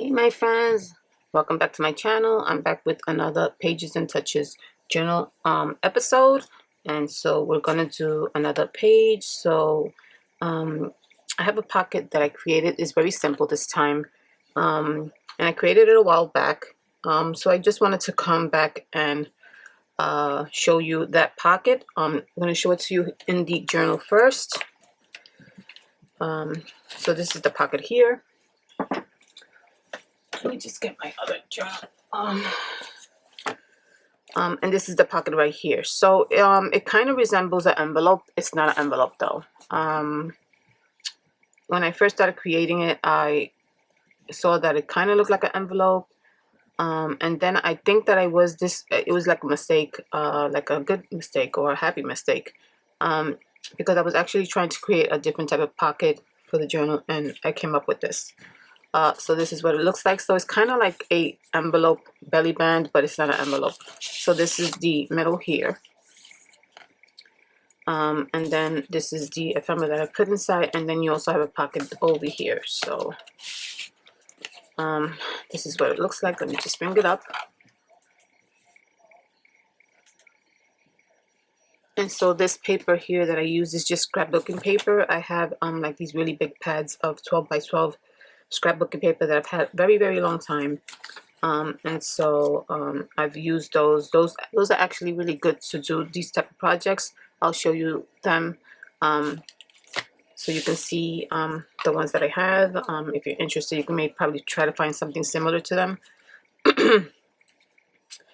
Hey my friends, welcome back to my channel. I'm back with another Pages and Touches journal episode, and so we're gonna do another page. So I have a pocket that I created. It's very simple this time, and I created it a while back. So I just wanted to come back and show you that pocket. I'm gonna show it to you in the journal first. So this is the pocket here. Let me just get my other journal. And this is the pocket right here. So it kind of resembles an envelope. It's not an envelope though. When I first started creating it, I saw that it kind of looked like an envelope. And then I think that it was like a mistake, like a good mistake or a happy mistake. Because I was actually trying to create a different type of pocket for the journal, and I came up with this. So this is what it looks like. So it's kind of like a envelope belly band, but it's not an envelope. So this is the middle here. And then this is the ephemera that I put inside, and then you also have a pocket over here. So this is what it looks like. Let me just bring it up. And so this paper here that I use is just scrapbooking paper. I have like these really big pads of 12 by 12 scrapbooking paper that I've had very, very long time. And so I've used those. Those are actually really good to do these type of projects. I'll show you them so you can see the ones that I have. If you're interested, you can probably try to find something similar to them.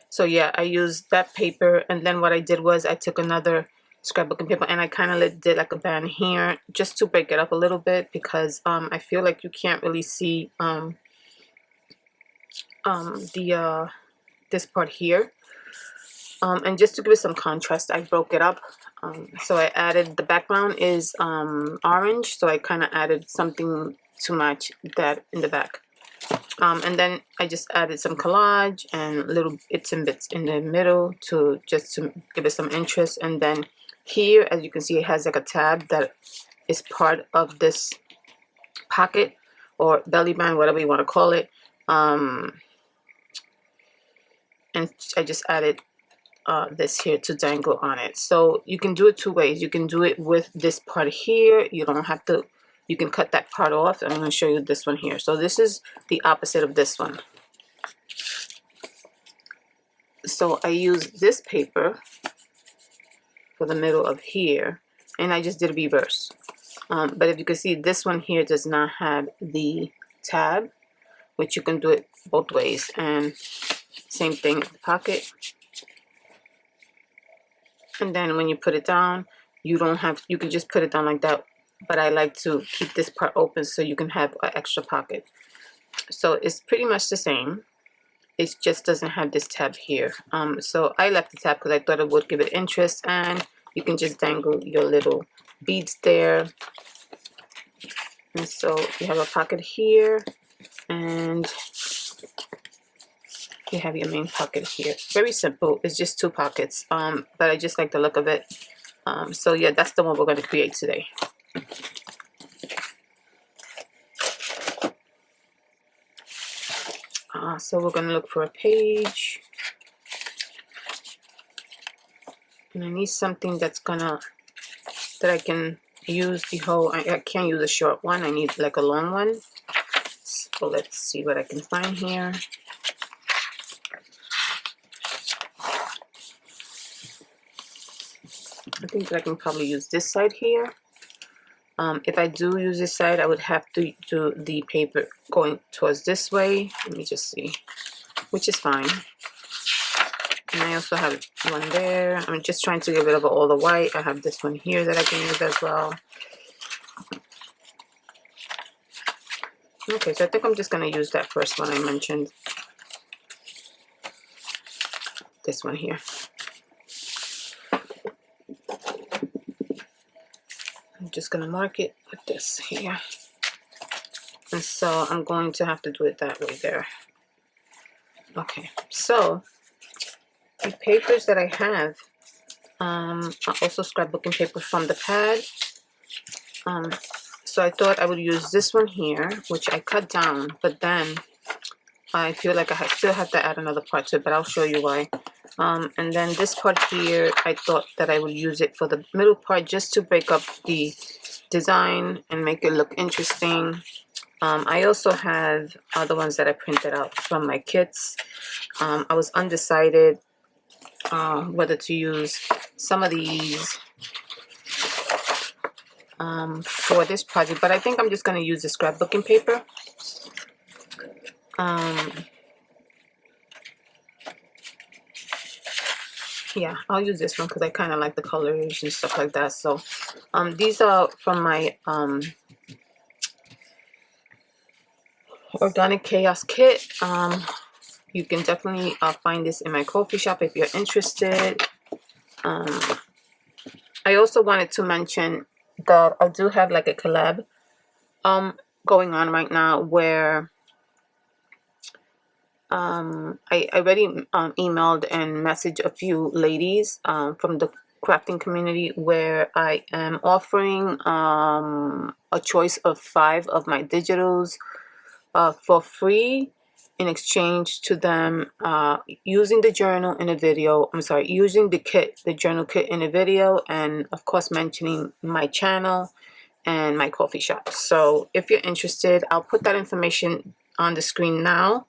So yeah, I used that paper, and then what I did was I took another scrapbooking paper and I kind of did like a band here just to break it up a little bit, because I feel like you can't really see this part here, and just to give it some contrast, I broke it up. So I added, the background is orange, so I kind of added something to match that in the back. And then I just added some collage and little bits and bits in the middle to give it some interest. And then here, as you can see, it has like a tab that is part of this pocket or belly band, whatever you want to call it. And I just added this here to dangle on it. So you can do it two ways. You can do it with this part here. You don't have to. You can cut that part off. I'm going to show you this one here. So this is the opposite of this one. So I use this paper for the middle of here, and I just did a reverse. But if you can see, this one here does not have the tab, which you can do it both ways. And same thing in the pocket. And then when you put it down, you can just put it down like that. But I like to keep this part open so you can have an extra pocket. So it's pretty much the same. It just doesn't have this tab here. So I left the tab because I thought it would give it interest, and you can just dangle your little beads there. And so you have a pocket here, and you have your main pocket here. Very simple. It's just two pockets, but I just like the look of it. So yeah, that's the one we're going to create today. So we're going to look for a page, and I need something that I can use the whole. I can't use a short one. I need like a long one. So let's see what I can find here. I think that I can probably use this side here. If I do use this side, I would have to do the paper going towards this way. Let me just see, which is fine. And I also have one there. I'm just trying to get rid of all the white. I have this one here that I can use as well. Okay, so I think I'm just going to use that first one I mentioned. This one here. I'm just going to mark it with this here. And so I'm going to have to do it that way there. Okay, so the papers that I have are also scrapbooking paper from the pad. So I thought I would use this one here, which I cut down, but then I feel like I still have to add another part to it, but I'll show you why. And then this part here, I thought that I would use it for the middle part just to break up the design and make it look interesting. I also have other ones that I printed out from my kits. I was undecided whether to use some of these for this project, but I think I'm just going to use the scrapbooking paper. Yeah, I'll use this one because I kind of like the colors and stuff like that. So these are from my Organic Chaos kit. You can definitely find this in my coffee shop if you're interested. I also wanted to mention that I do have like a collab going on right now where I already emailed and messaged a few ladies from the crafting community where I am offering a choice of 5 of my digitals for free in exchange to them using the journal in a video. I'm sorry, using the kit, the journal kit in a video, and of course mentioning my channel and my coffee shop. So if you're interested, I'll put that information on the screen now.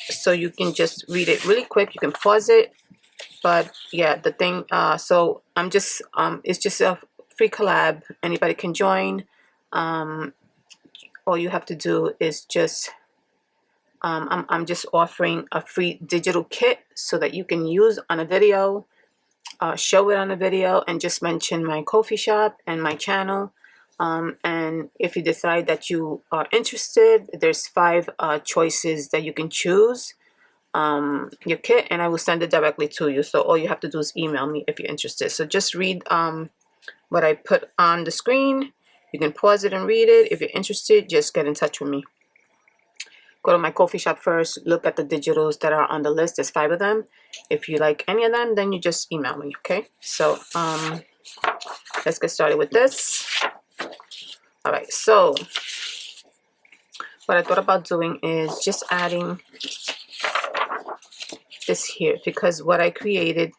So you can just read it really quick. You can pause it, but yeah, the thing, so I'm just it's just a free collab. Anybody can join. All you have to do is just I'm just offering a free digital kit so that you can use on a video, show it on a video, and just mention my coffee shop and my channel. And if you decide that you are interested, there's 5 choices that you can choose your kit, and I will send it directly to you. So all you have to do is email me if you're interested. So just read what I put on the screen. You can pause it and read it. If you're interested, just get in touch with me. Go to my coffee shop first, look at the digitals that are on the list. There's 5 of them. If you like any of them, then you just email me, okay? So let's get started with this. All right, so what I thought about doing is just adding this here, because what I created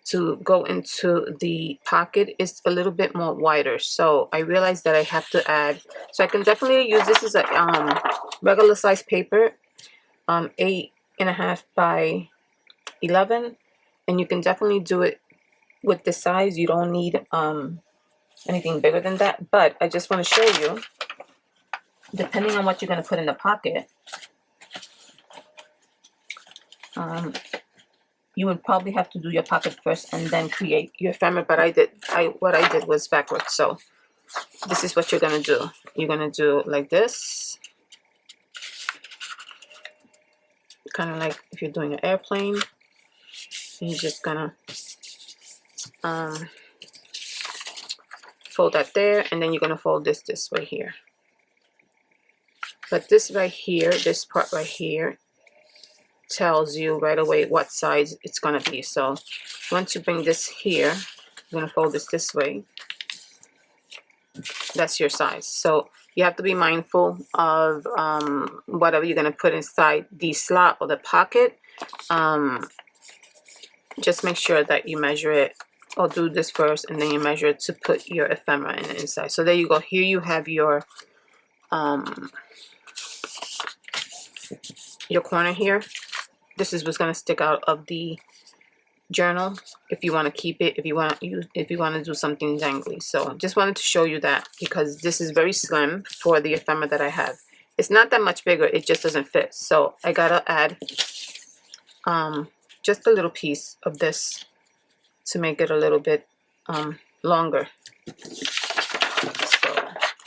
to go into the pocket is a little bit more wider. So I realized that I have to add, so I can definitely use this as a regular size paper, 8.5 by 11, and you can definitely do it with this size. You don't need anything bigger than that, but I just want to show you, depending on what you're going to put in the pocket, you would probably have to do your pocket first and then create your ephemera. But what I did was backwards. So this is what you're gonna do. You're gonna do like this, kind of like if you're doing an airplane. And you're just gonna fold that there, and then you're gonna fold this way here. But this right here, this part right here, tells you right away what size it's gonna be. So once you bring this here, you're gonna fold this way. That's your size. So you have to be mindful of whatever you're gonna put inside the slot or the pocket. Just make sure that you measure it, or do this first and then you measure it to put your ephemera in the inside. So there you go. Here you have your corner here. This is what's going to stick out of the journal if you want to keep it, if you want to do something dangly. So just wanted to show you that, because this is very slim for the ephemera that I have. It's not that much bigger, it just doesn't fit. So I gotta add just a little piece of this to make it a little bit longer. So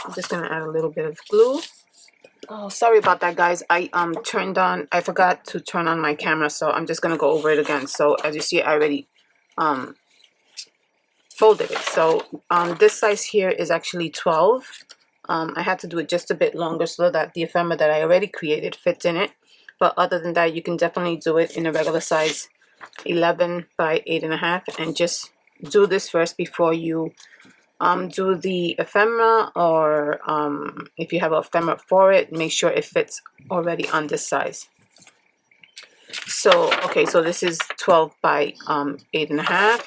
I'm just gonna add a little bit of glue. Oh, sorry about that, guys. I forgot to turn on my camera, so I'm just gonna go over it again. So as you see, I already folded it. So this size here is actually 12. I had to do it just a bit longer so that the ephemera that I already created fits in it. But other than that, you can definitely do it in a regular size 11 by 8.5, and just do this first before you do the ephemera, or if you have an ephemera for it, make sure it fits already on this size. So okay, so this is 12 by 8.5.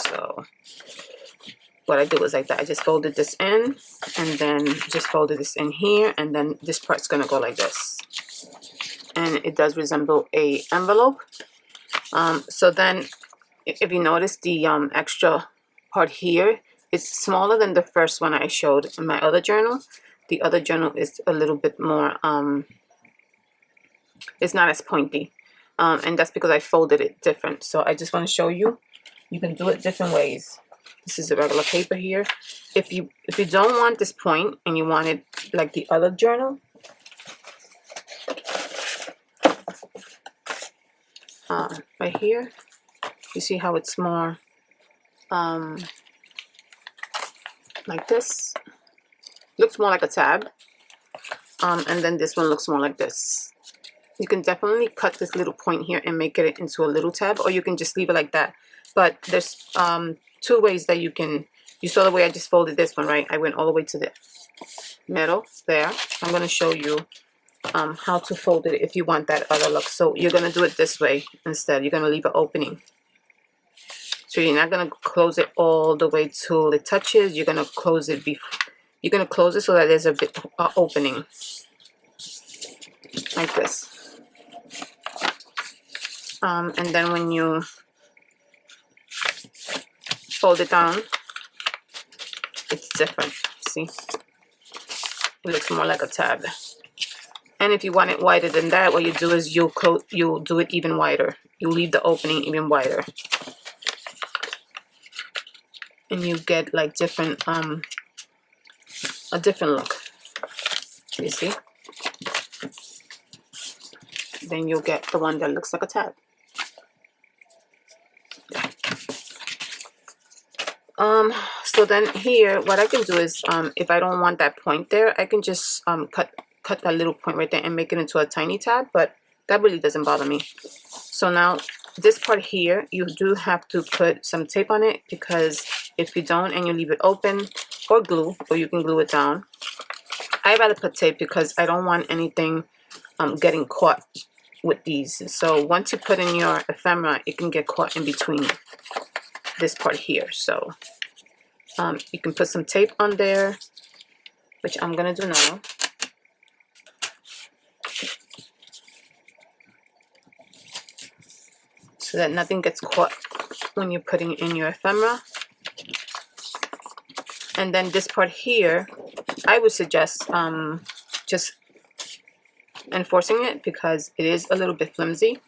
So what I do is like that. I just folded this in, and then just folded this in here, and then this part's gonna go like this, and it does resemble a envelope. So then if you notice, the extra part here is smaller than the first one I showed in my other journal. The other journal is a little bit more it's not as pointy, and that's because I folded it different. So I just want to show you, you can do it different ways. This is the regular paper here. If you don't want this point and you want it like the other journal, right here, you see how it's more like this, looks more like a tab, and then this one looks more like this. You can definitely cut this little point here and make it into a little tab, or you can just leave it like that. But there's two ways that you can. You saw the way I just folded this one, right? I went all the way to the middle there. I'm going to show you how to fold it if you want that other look. So you're going to do it this way instead. You're going to leave an opening. So you're not going to close it all the way till it touches. You're going to close it you're going to close it so that there's a bit opening like this. And then when you fold it down, it's different. See, it looks more like a tab. And if you want it wider than that, what you do is you'll do it even wider. You leave the opening even wider, and you get like different a different look. You see? Then you'll get the one that looks like a tab. So then here, what I can do is, if I don't want that point there, I can just cut that little point right there and make it into a tiny tab, but that really doesn't bother me. So now this part here, you do have to put some tape on it, because if you don't and you leave it open, or glue, or you can glue it down. I'd rather put tape because I don't want anything getting caught with these. So once you put in your ephemera, it can get caught in between this part here. So you can put some tape on there, which I'm gonna do now. So that nothing gets caught when you're putting in your ephemera. And then this part here, I would suggest just enforcing it, because it is a little bit flimsy.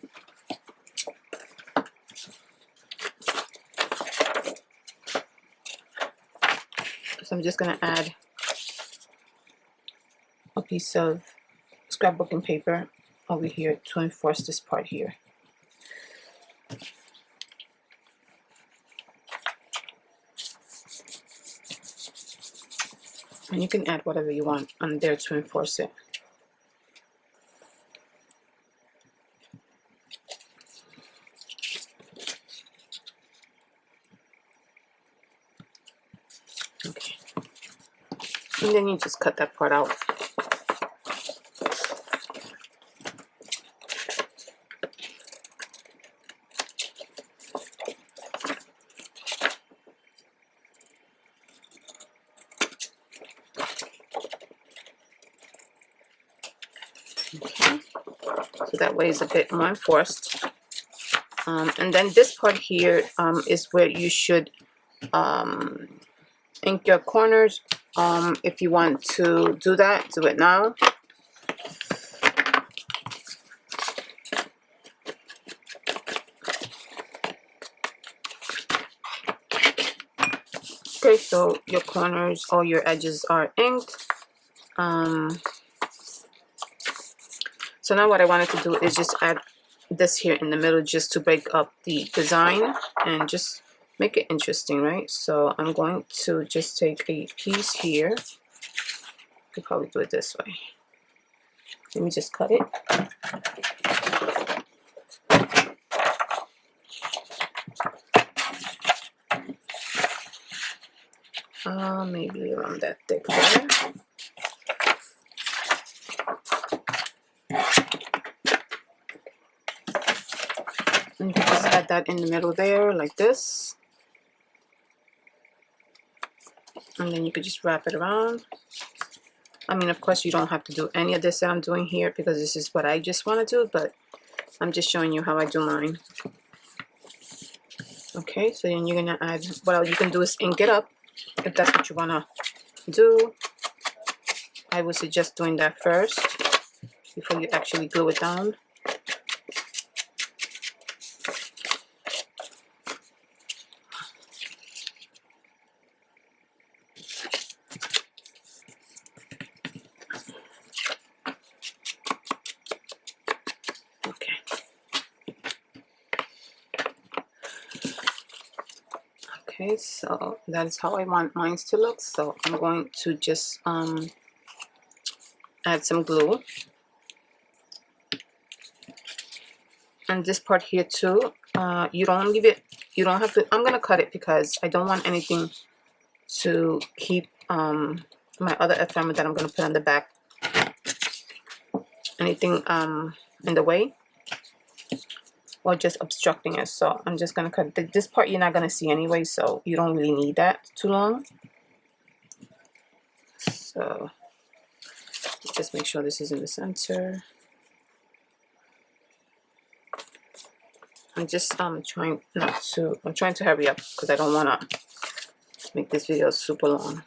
So I'm just going to add a piece of scrapbooking paper over here to enforce this part here. And you can add whatever you want on there to enforce it. Okay. And then you just cut that part out. Okay. So that way it's a bit more enforced. And then this part here is where you should ink your corners. If you want to do that, do it now. Okay, so your corners, all your edges are inked. So now what I wanted to do is just add this here in the middle, just to break up the design and just make it interesting, right? So I'm going to just take a piece here. I could probably do it this way. Let me just cut it. maybe around that thick there. And just add that in the middle there, like this. And then you could just wrap it around. I mean, of course, you don't have to do any of this that I'm doing here because this is what I just want to do, but I'm just showing you how I do mine. Okay, so then you're gonna add, what all you can do is ink it up if that's what you wanna do. I would suggest doing that first before you actually glue it down. Okay. Okay, so that is how I want mine to look. So I'm going to just add some glue. And this part here too, you don't leave it, you don't have to, I'm gonna cut it because I don't want anything to keep my other ephemera that I'm gonna put on the back, anything in the way or just obstructing it. So I'm just gonna cut this part. You're not gonna see anyway, so you don't really need that too long. So just make sure this is in the center. I'm just trying to hurry up because I don't want to make this video super long.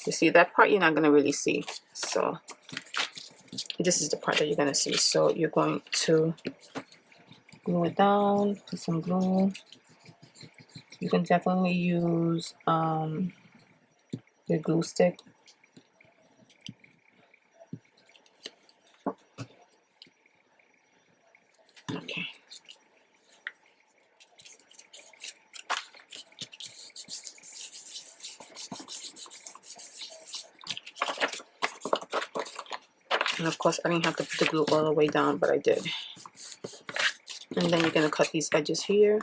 You see that part you're not going to really see, so this is the part that you're going to see. So you're going to glue it down, put some glue. You can definitely use your glue stick. Okay. And of course, I didn't have to put the glue all the way down, but I did. And then you're going to cut these edges here.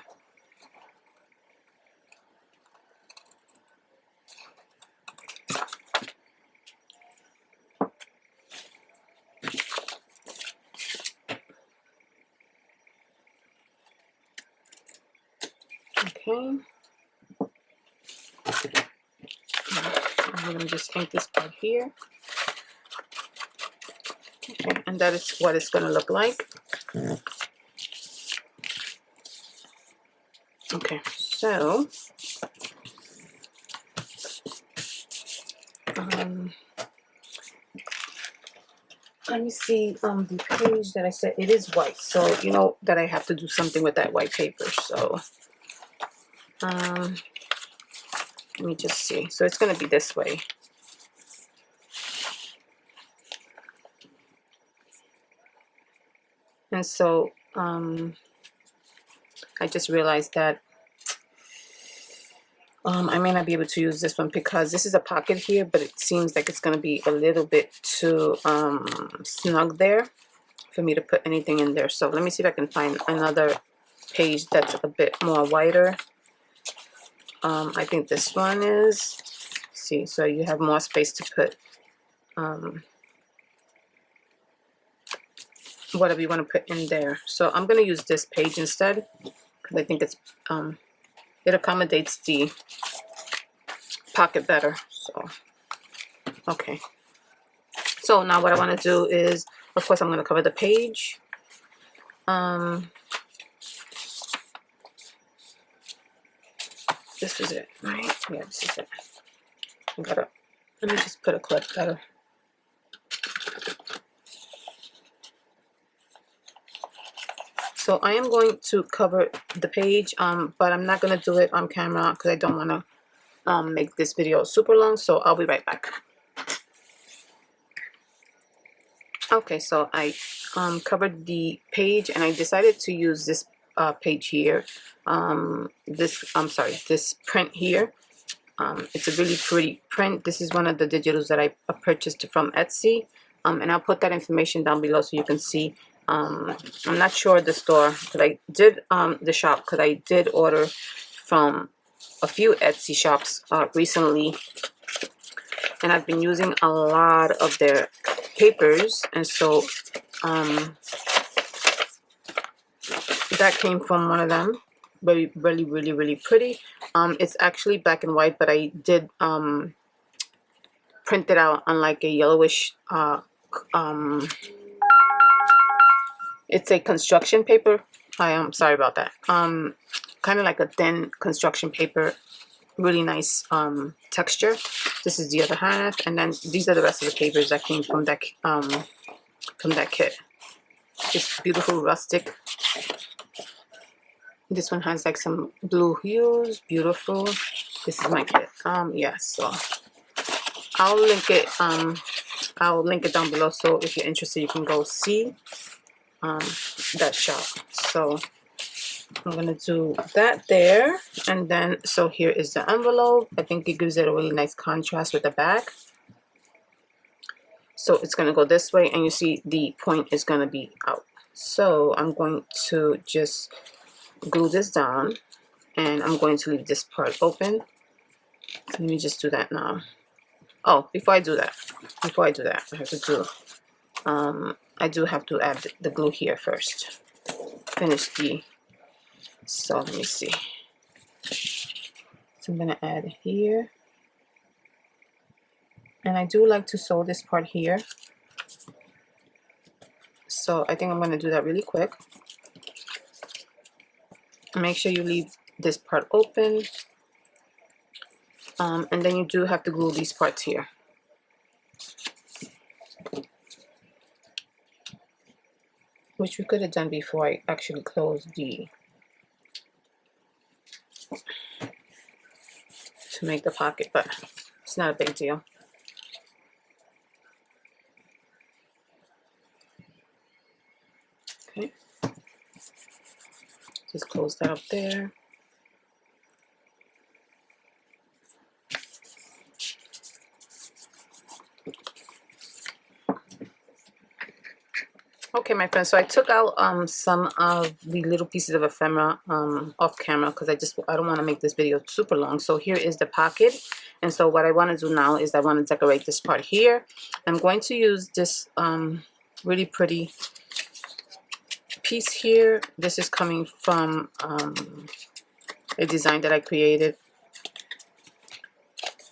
Okay. I'm going to just ink this part here. Okay, and that is what it's going to look like. Okay, so let me see the page that I said it is white, so you know that I have to do something with that white paper. So let me just see. So it's going to be this way. And so I just realized that I may not be able to use this one because this is a pocket here, but it seems like it's going to be a little bit too snug there for me to put anything in there. So let me see if I can find another page that's a bit more wider. I think this one is, see, so you have more space to put whatever you want to put in there. So I'm going to use this page instead because I think it's it accommodates the pocket better. So okay, so now what I want to do is, of course, I'm going to cover the page. This is it, right? Yeah, this is it. Let me just put a clip better. So I am going to cover the page, but I'm not going to do it on camera because I don't want to make this video super long. So I'll be right back. Okay, so I covered the page and I decided to use this page here. This print here. It's a really pretty print. This is one of the digitals that I purchased from Etsy. And I'll put that information down below so you can see. I'm not sure the store, but I did the shop because I did order from a few Etsy shops recently, and I've been using a lot of their papers, and so that came from one of them. Really pretty. It's actually black and white, but I did print it out on like a yellowish it's a construction paper. I am sorry about that. Kind of like a thin construction paper. Really nice texture. This is the other half, and then these are the rest of the papers that came from that kit. It's beautiful rustic. This one has like some blue hues. Beautiful. This is my kit. Yeah, so I'll link it down below, so if you're interested you can go see that shop. So I'm gonna do that there, and then so here is the envelope. I think it gives it a really nice contrast with the back. So it's gonna go this way, and you see the point is gonna be out. So I'm going to just glue this down, and I'm going to leave this part open. Let me just do that now. Oh, before I do that, I have to do I do have to add the glue here first. Finish the, so let me see. So I'm gonna add here, and I do like to sew this part here. So I think I'm gonna do that really quick. Make sure you leave this part open, and then you do have to glue these parts here. Which we could have done before I actually closed the, to make the pocket, but it's not a big deal. Okay, just close that up there. Okay, my friends, so I took out some of the little pieces of ephemera off camera because I don't want to make this video super long. So here is the pocket, and so what I want to do now is I want to decorate this part here. I'm going to use this really pretty piece here. This is coming from a design that I created,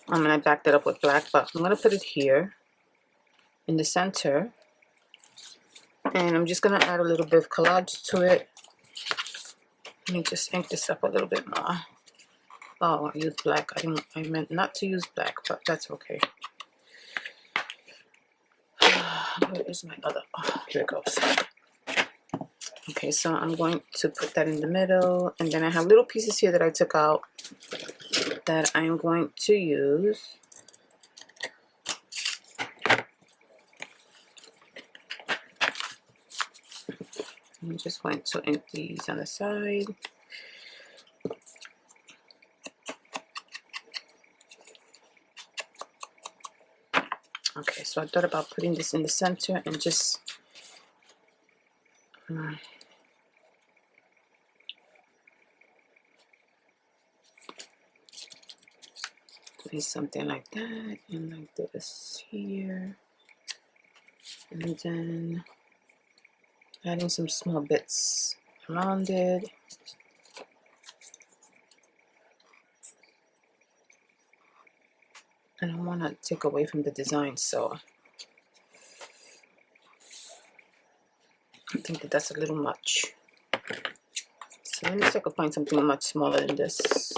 and I backed it up with black, but I'm going to put it here in the center. And I'm just going to add a little bit of collage to it. Let me just ink this up a little bit more. Oh, I used black. I meant not to use black, but that's okay. Where is my other? Oh, here it goes. Okay, so I'm going to put that in the middle. And then I have little pieces here that I took out that I'm going to use. I'm just going to ink these on the side. Okay, so I thought about putting this in the center and just putting something like that, and like this here, and then adding some small bits around it. I don't want to take away from the design, so I think that that's a little much. So let me see if I can find something much smaller than this.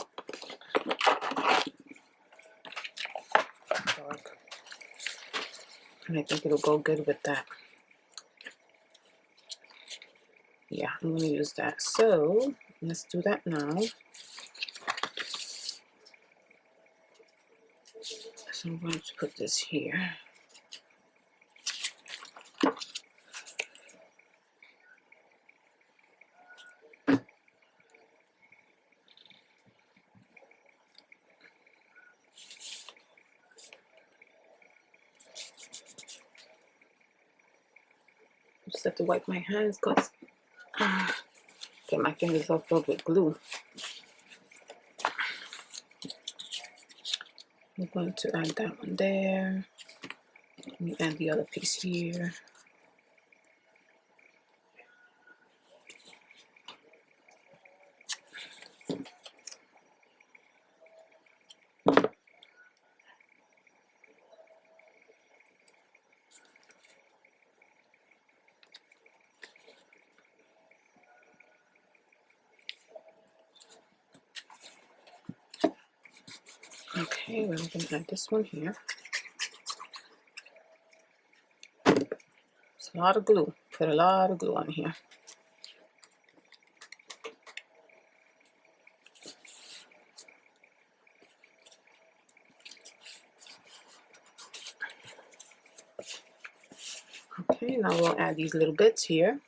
Dark. And I think it'll go good with that. Yeah, I'm going to use that. So let's do that now. So I'm going to put this here. Just have to wipe my hands because get my fingers all filled with glue. I'm going to add that one there. Let me add the other piece here. Okay, we're going to add this one here. It's a lot of glue. Put a lot of glue on here. Okay, now we'll add these little bits here.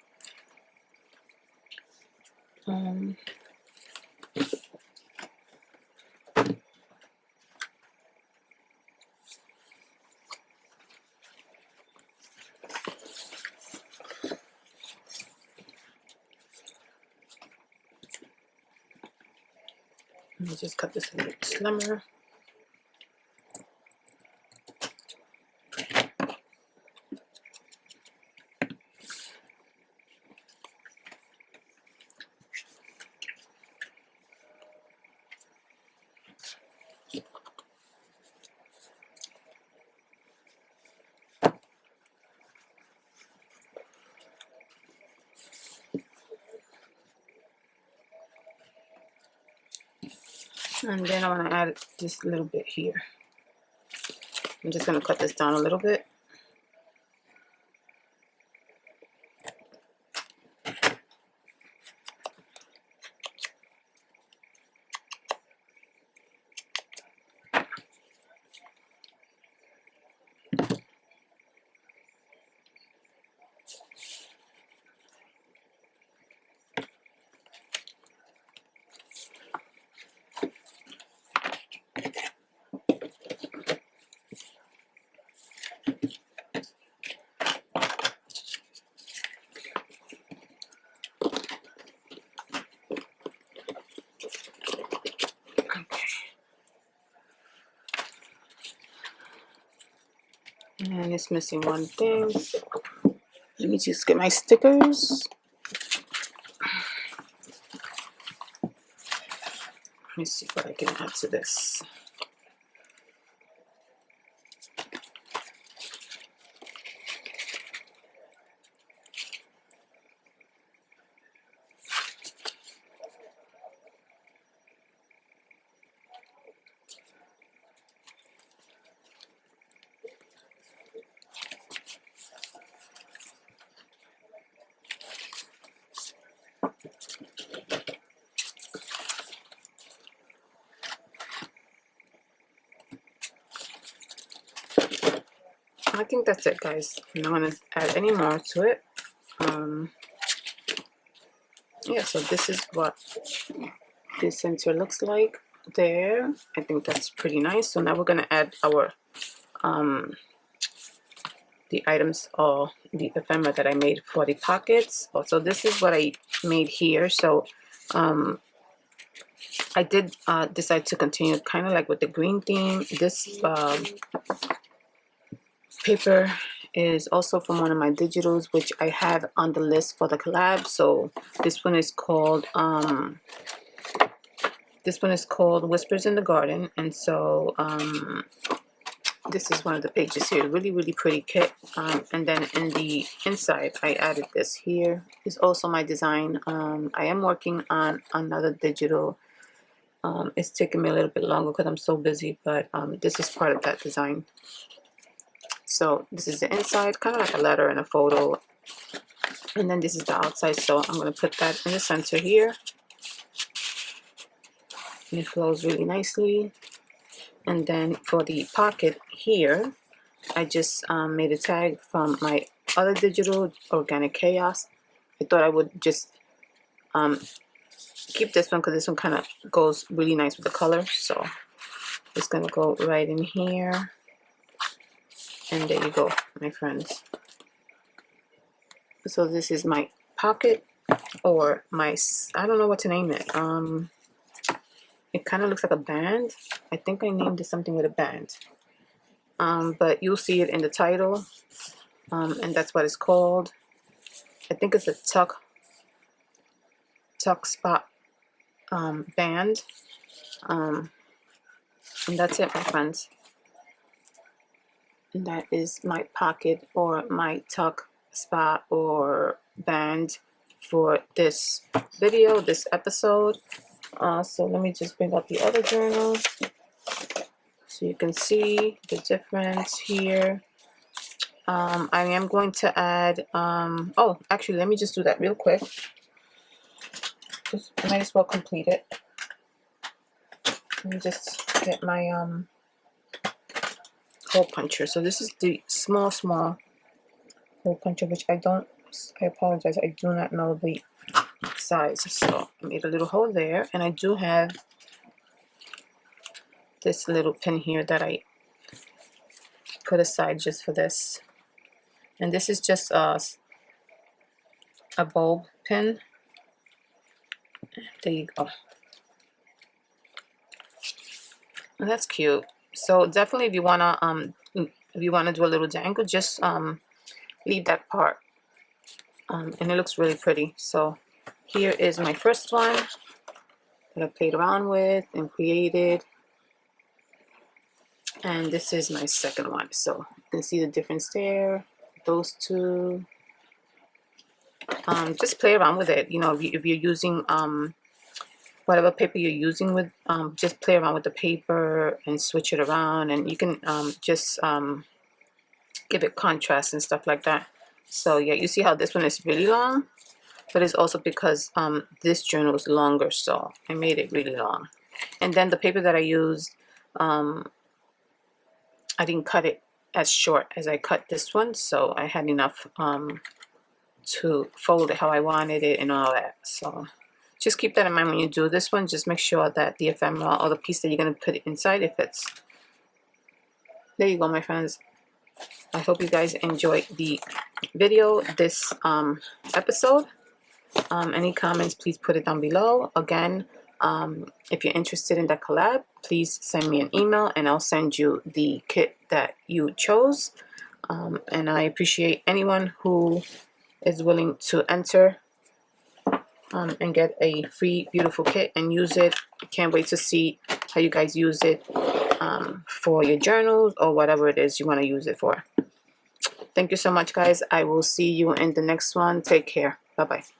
Let me just cut this a little slimmer. And then I want to add this little bit here. I'm just going to cut this down a little bit. And it's missing one thing. So let me just get my stickers. Let me see what I can add to this. I think that's it, guys. I'm not going to add any more to it. Yeah, so this is what the center looks like there. I think that's pretty nice. So now we're going to add our the items or the ephemera that I made for the pockets. Also, this is what I made here. So I did decide to continue kind of like with the green theme. This paper is also from one of my digitals, which I have on the list for the collab. So this one is called Whispers in the Garden. And so this is one of the pages here. Really, really pretty kit. And then in the inside, I added this here. Is also my design. I am working on another digital. It's taking me a little bit longer because I'm so busy, but this is part of that design. So this is the inside, kind of like a letter and a photo. And then this is the outside. So I'm going to put that in the center here. And it flows really nicely. And then for the pocket here, I just made a tag from my other digital, Organic Chaos. I thought I would just keep this one because this one kind of goes really nice with the color. So it's going to go right in here. And there you go, my friends. So this is my pocket, or my, I don't know what to name it. It kind of looks like a band. I think I named it something with a band. But you'll see it in the title. And that's what it's called. I think it's a tuck spot band. And that's it, my friends. And that is my pocket or my tuck spot or band for this video, this episode. So let me just bring up the other journal so you can see the difference here. I am going to add, oh, actually, let me just do that real quick. Just might as well complete it. Let me just get my hole puncher. So this is the small hole puncher, which I apologize, I do not know the size. So I made a little hole there, and I do have this little pin here that I put aside just for this. And this is just a bulb pin. There you go. And that's cute. So definitely, if you wanna do a little dangle, just leave that part. And it looks really pretty. So here is my first one that I played around with and created. And this is my second one. So you can see the difference there. Those two. Just play around with it. You know, if you're using whatever paper you're using with, just play around with the paper and switch it around, and you can just give it contrast and stuff like that. So yeah, you see how this one is really long, but it's also because this journal is longer, so I made it really long. And then the paper that I used, I didn't cut it as short as I cut this one, so I had enough to fold it how I wanted it and all that. So just keep that in mind when you do this one. Just make sure that the ephemera or the piece that you're going to put it inside, it fits. There you go, my friends. I hope you guys enjoyed the video, this episode. Any comments, please put it down below. Again, if you're interested in that collab, please send me an email and I'll send you the kit that you chose. And I appreciate anyone who is willing to enter and get a free beautiful kit and use it. Can't wait to see how you guys use it for your journals or whatever it is you want to use it for. Thank you so much, guys. I will see you in the next one. Take care. Bye-bye.